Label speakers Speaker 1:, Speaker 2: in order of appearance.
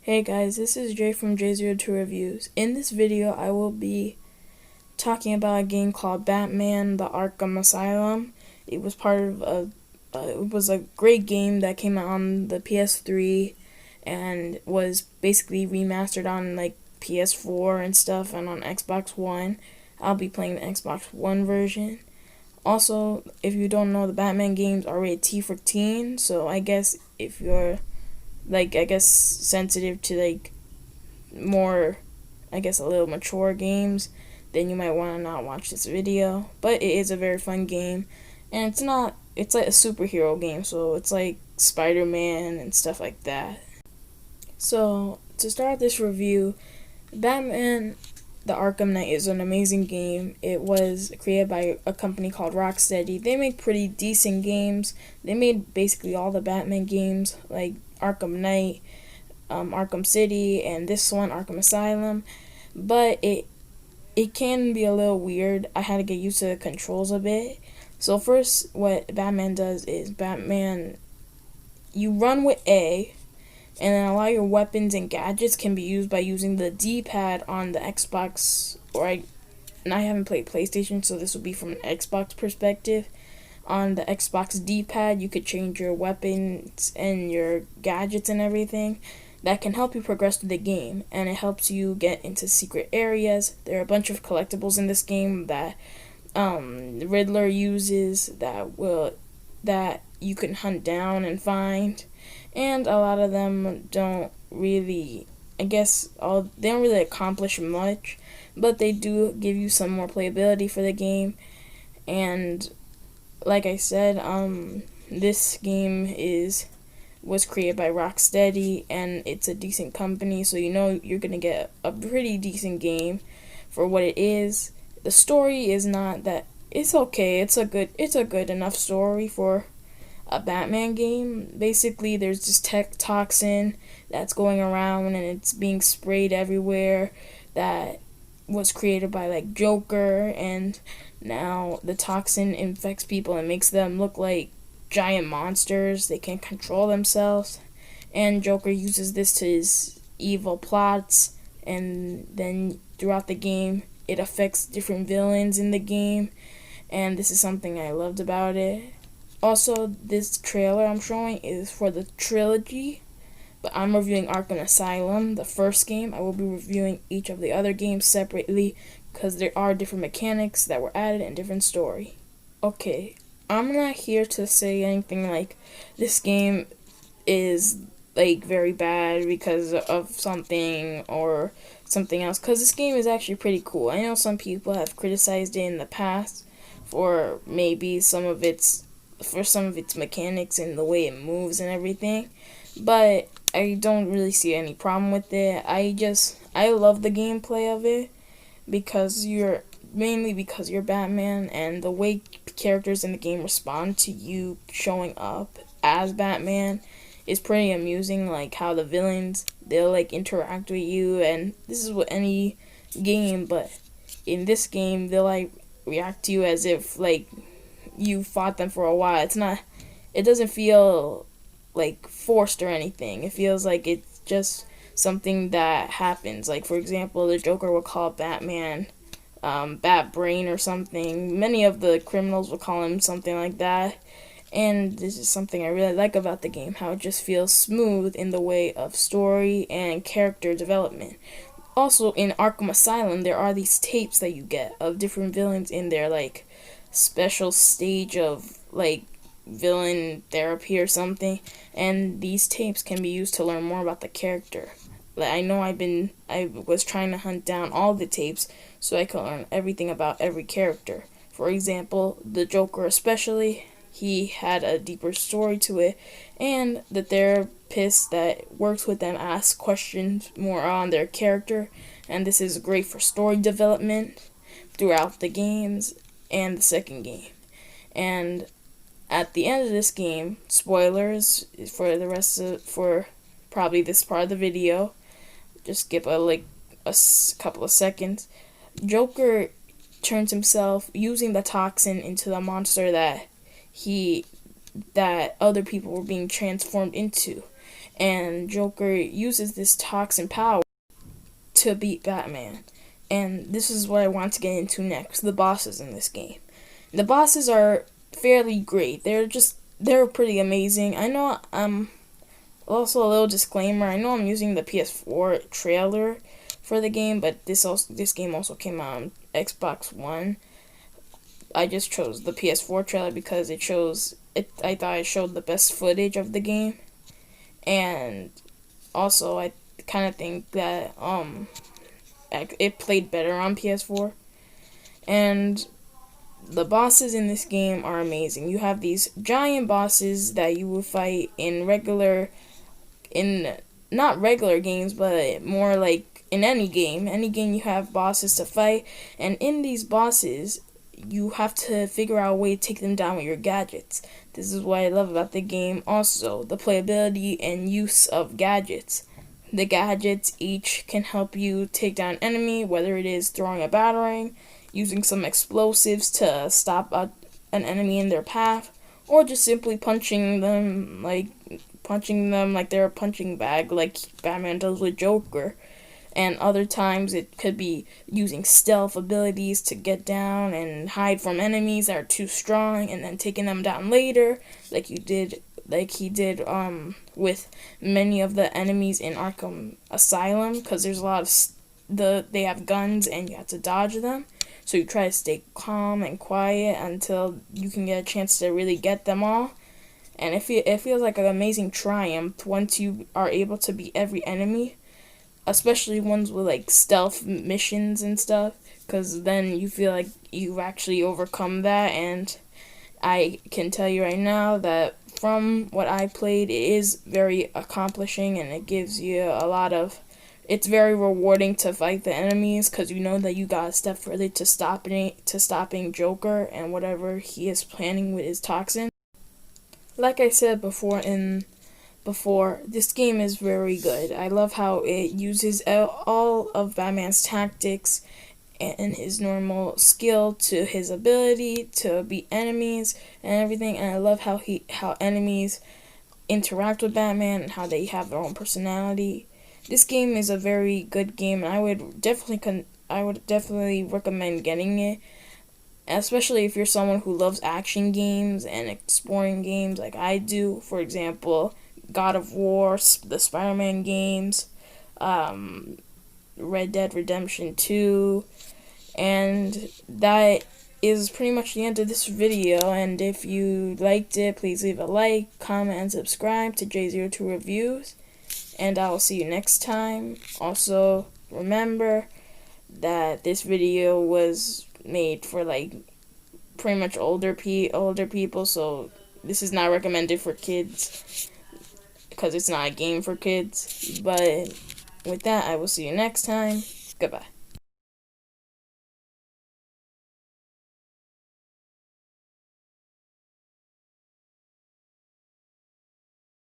Speaker 1: Hey guys, this is Jay from J02 Reviews. In this video, I will be talking about a game called Batman: The Arkham Asylum. It was part of it was a great game that came out on the PS3 and was basically remastered on like PS4 and stuff and on Xbox One. I'll be playing the Xbox One version. Also, if you don't know, the Batman games are rated T for teen, so I guess if you're sensitive to more, a little mature games, then you might want to not watch this video. But it is a very fun game, and it's like a superhero game, so it's like Spider-Man and stuff like that. So to start this review, Batman the Arkham Knight is an amazing game. It was created by a company called Rocksteady. They make pretty decent games. They made basically all the Batman games, like Arkham Knight, Arkham City, and this one, Arkham Asylum. But it can be a little weird. I had to get used to the controls a bit. So first, what Batman does is you run with A, and then a lot of your weapons and gadgets can be used by using the D-pad on the Xbox, and I haven't played PlayStation, so this will be from an Xbox perspective. On the Xbox D-pad, you could change your weapons and your gadgets and everything. That can help you progress through the game, and it helps you get into secret areas. There are a bunch of collectibles in this game that the Riddler uses that you can hunt down and find, and a lot of them don't really, they don't really accomplish much, but they do give you some more playability for the game. And like I said, this game was created by Rocksteady, and it's a decent company, so you know you're gonna get a pretty decent game for what it is. The story is not that, it's okay. It's a good enough story for a Batman game. Basically, there's this tech toxin that's going around and it's being sprayed everywhere that was created by like Joker, and now the toxin infects people and makes them look like giant monsters. They can't control themselves, and Joker uses this to his evil plots, and then throughout the game it affects different villains in the game, and this is something I loved about it. Also, this trailer I'm showing is for the trilogy, but I'm reviewing Arkham Asylum, the first game. I will be reviewing each of the other games separately because there are different mechanics that were added and different story. Okay, I'm not here to say anything like this game is like very bad because of something or something else, because this game is actually pretty cool. I know some people have criticized it in the past for maybe some of its mechanics and the way it moves and everything, but I don't really see any problem with it. I love the gameplay of it because you're Batman, and the way characters in the game respond to you showing up as Batman is pretty amusing. Like how the villains, they'll like interact with you, and this is with any game, but in this game they'll like react to you as if like you fought them for a while. It doesn't feel like forced or anything. It feels like it's just something that happens. Like for example, the Joker will call Batman Bat Brain or something. Many of the criminals will call him something like that. And this is something I really like about the game, how it just feels smooth in the way of story and character development. Also, in Arkham Asylum, there are these tapes that you get of different villains in their like special stage of like villain therapy or something, and these tapes can be used to learn more about the character. Like I was trying to hunt down all the tapes so I could learn everything about every character. For example, the Joker especially, he had a deeper story to it, and the therapist that works with them asks questions more on their character, and this is great for story development throughout the games and the second game. And at the end of this game, spoilers for probably this part of the video, just skip a couple of seconds. Joker turns himself using the toxin into the monster that other people were being transformed into, and Joker uses this toxin power to beat Batman. And this is what I want to get into next, the bosses in this game. The bosses are fairly great. They're pretty amazing. I know also a little disclaimer, I know I'm using the PS4 trailer for the game, but this game also came out on Xbox One. I just chose the PS4 trailer because I thought it showed the best footage of the game. And also I kind of think that it played better on PS4. And the bosses in this game are amazing. You have these giant bosses that you will fight in not regular games, but more like in any game. Any game you have bosses to fight, and in these bosses, you have to figure out a way to take them down with your gadgets. This is what I love about the game. Also, the playability and use of gadgets. The gadgets each can help you take down an enemy, whether it is throwing a batarang, using some explosives to stop an enemy in their path, or just simply punching them like they're a punching bag, like Batman does with Joker. And other times it could be using stealth abilities to get down and hide from enemies that are too strong, and then taking them down later, like he did with many of the enemies in Arkham Asylum, because there's a lot of they have guns and you have to dodge them. So you try to stay calm and quiet until you can get a chance to really get them all. And it feels like an amazing triumph once you are able to beat every enemy, especially ones with like stealth missions and stuff, because then you feel like you've actually overcome that. And I can tell you right now that from what I played, it is very accomplishing, and it gives you it's very rewarding to fight the enemies, because you know that you got a step further to stopping Joker and whatever he is planning with his toxin. Like I said before, this game is very good. I love how it uses all of Batman's tactics and his normal skill to his ability to beat enemies and everything. And I love how enemies interact with Batman and how they have their own personality. This game is a very good game, and I would definitely recommend getting it, especially if you're someone who loves action games and exploring games like I do. For example, God of War, the Spider-Man games, Red Dead Redemption 2, and that is pretty much the end of this video. And if you liked it, please leave a like, comment, and subscribe to J02 Reviews, and I will see you next time. Also, remember that this video was made for like pretty much older people, so this is not recommended for kids, because it's not a game for kids. But with that, I will see you next time. Goodbye.